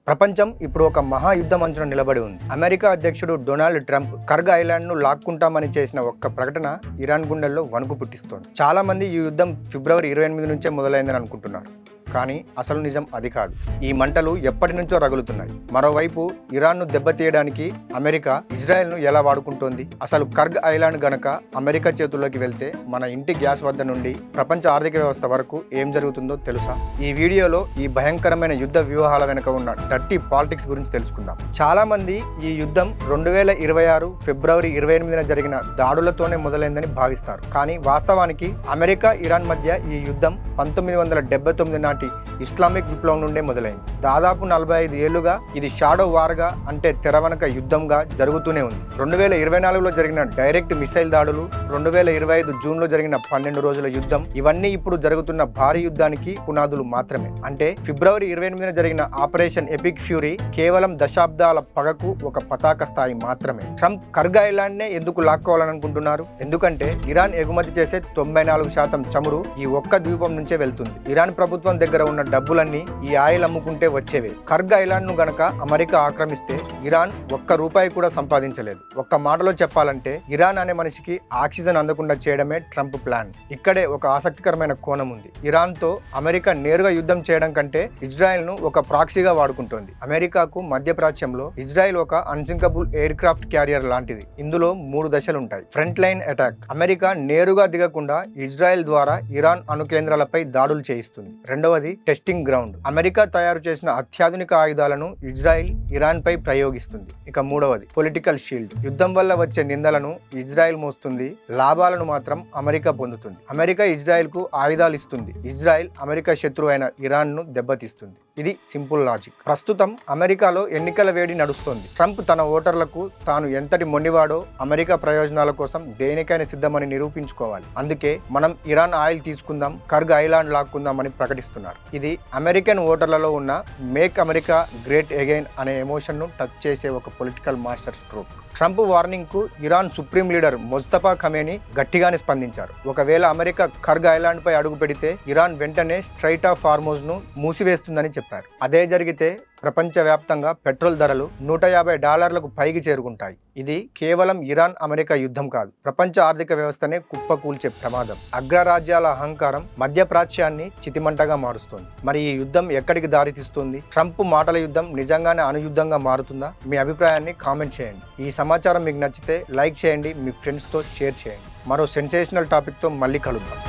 ప్రపంచం ఇప్పుడు ఒక మహాయుద్ధం అంచున నిలబడి ఉంది. అమెరికా అధ్యక్షుడు డొనాల్డ్ ట్రంప్ కర్గ్ ఐలాండ్ ను లాక్కుంటామని చేసిన ఒక్క ప్రకటన ఇరాన్ గుండెల్లో వణుకు పుట్టిస్తోంది. చాలా మంది ఈ యుద్ధం ఫిబ్రవరి 28 నుంచే మొదలైందని అనుకుంటున్నారు. కానీ అసలు నిజం అది కాదు. ఈ మంటలు ఎప్పటి నుంచో రగులుతున్నాయి. మరోవైపు ఇరాన్ను దెబ్బతీయడానికి అమెరికా ఇజ్రాయెల్ను ఎలా వాడుకుంటోంది? అసలు కర్గ్ ఐలాండ్ గనక అమెరికా చేతుల్లోకి వెళ్తే మన ఇంటి గ్యాస్ వద్ద నుండి ప్రపంచ ఆర్థిక వ్యవస్థ వరకు ఏం జరుగుతుందో తెలుసా? ఈ వీడియోలో ఈ భయంకరమైన యుద్ధ వ్యూహాల వెనుక ఉన్న డర్టీ పాలిటిక్స్ గురించి తెలుసుకుందాం. చాలా మంది ఈ యుద్ధం 2026 ఫిబ్రవరి 28న జరిగిన దాడులతోనే మొదలైందని భావిస్తారు. కానీ వాస్తవానికి అమెరికా ఇరాన్ మధ్య ఈ యుద్ధం 1979 నాటి ఇస్లామిక్ విప్లవం నుండే మొదలైంది. దాదాపు 45 ఏళ్లుగా ఇది షాడో వార్గా, అంటే తెరవనక యుద్ధంగా జరుగుతూనే ఉంది. 2024లో జరిగిన డైరెక్ట్ మిసైల్ దాడులు, 2025 జూన్లో జరిగిన 12 రోజుల యుద్ధం, ఇవన్నీ ఇప్పుడు జరుగుతున్న భారీ యుద్ధానికి పునాదులు మాత్రమే. అంటే ఫిబ్రవరి 28న జరిగిన ఆపరేషన్ ఎపిక్ ఫ్యూరీ కేవలం దశాబ్దాల పగకు ఒక పతాక స్థాయి మాత్రమే. ట్రంప్ కర్గ్ ఐలాండ్ నే ఎందుకు లాక్కోవాలనుకుంటున్నారు? ఎందుకంటే ఇరాన్ ఎగుమతి చేసే 94% చమురు ఈ ఒక్క ద్వీపం నుంచే వెళ్తుంది. ఇరాన్ ప్రభుత్వం దగ్గర ఉన్న డబ్బులన్నీ ఈ ఆయిల్ అమ్ముకుంటే వచ్చేవే. కర్గ్ ఐలాండ్ ను గనక అమెరికా ఆక్రమిస్తే ఇరాన్ ఒక్క రూపాయి కూడా సంపాదించలేదు. ఒక్క మాటలో చెప్పాలంటే ఇరాన్ అనే మనిషికి ఆక్సిజన్ అందకుండా చేయడమే ట్రంప్ ప్లాన్. ఇక్కడే ఒక ఆసక్తికరమైన కోణం ఉంది. ఇరాన్ తో అమెరికా నేరుగా యుద్ధం చేయడం కంటే ఇజ్రాయెల్ ను ఒక ప్రాక్సీగా వాడుకుంటోంది. అమెరికాకు మధ్యప్రాచ్యంలో ఇజ్రాయెల్ ఒక అన్సింకబుల్ ఎయిర్ క్రాఫ్ట్ క్యారియర్ లాంటిది. ఇందులో 3 దశలుంటాయి. ఫ్రంట్ లైన్ అటాక్, అమెరికా నేరుగా దిగకుండా ఇజ్రాయెల్ ద్వారా ఇరాన్ అణు కేంద్రాలపై దాడులు చేయిస్తుంది. రెండవది టెస్టింగ్ గ్రౌండ్, అమెరికా తయారు చేసిన అత్యాధునిక ఆయుధాలను ఇజ్రాయెల్ ఇరాన్ పై ప్రయోగిస్తుంది. ఇక మూడవది పొలిటికల్ షీల్డ్, యుద్ధం వల్ల వచ్చే నిందలను ఇజ్రాయెల్ మోస్తుంది, లాభాలను మాత్రం అమెరికా పొందుతుంది. అమెరికా ఇజ్రాయెల్ కు ఆయుధాలు ఇస్తుంది, ఇజ్రాయెల్ అమెరికా శత్రువు అయిన ఇరాన్ ను దెబ్బతీస్తుంది. ఇది సింపుల్ లాజిక్. ప్రస్తుతం అమెరికాలో ఎన్నికల వేడి నడుస్తోంది. ట్రంప్ తన ఓటర్లకు తాను ఎంతటి మొండివాడో, అమెరికా ప్రయోజనాల కోసం దేనికైనా సిద్ధమని నిరూపించుకోవాలి. అందుకే మనం ఇరాన్ ఆయిల్ తీసుకుందాం, కర్గ్ ఐలాండ్ లాక్కుందామని ప్రకటిస్తున్నారు. ఇది అమెరికన్ ఓటర్లలో ఉన్న మేక్ అమెరికా గ్రేట్ అగైన్ అనే ఎమోషన్ను టచ్ చేసే ఒక political master stroke. Trump warning కు Iran supreme leader Mustafa Khamenei గట్టిగానే స్పందించారు. ఒకవేళ అమెరికా కర్గ్ ఐలాండ్ పై అడుగు పెడితే ఇరాన్ వెంటనే స్ట్రైట్ ఆఫ్ హార్మోజ్ ను మూసివేస్తుందని చెప్పారు. అదే జరిగితే ప్రపంచవ్యాప్తంగా పెట్రోల్ ధరలు $150 పైకి చేరుకుంటాయి. ఇది కేవలం ఇరాన్ అమెరికా యుద్ధం కాదు, ప్రపంచ ఆర్థిక వ్యవస్థనే కుప్పకూల్చే ప్రమాదం. అగ్రరాజ్యాల అహంకారం మధ్యప్రాచ్యాన్ని చితిమంటగా మారుస్తోంది. మరి ఈ యుద్ధం ఎక్కడికి దారితీస్తుంది? ట్రంప్ మాటల యుద్ధం నిజంగానే అణుయుద్ధంగా మారుతుందా? మీ అభిప్రాయాన్ని కామెంట్ చేయండి. ఈ సమాచారం మీకు నచ్చితే లైక్ చేయండి, మీ ఫ్రెండ్స్తో షేర్ చేయండి. మరో సెన్సేషనల్ టాపిక్తో మళ్ళీ కలుద్దాం.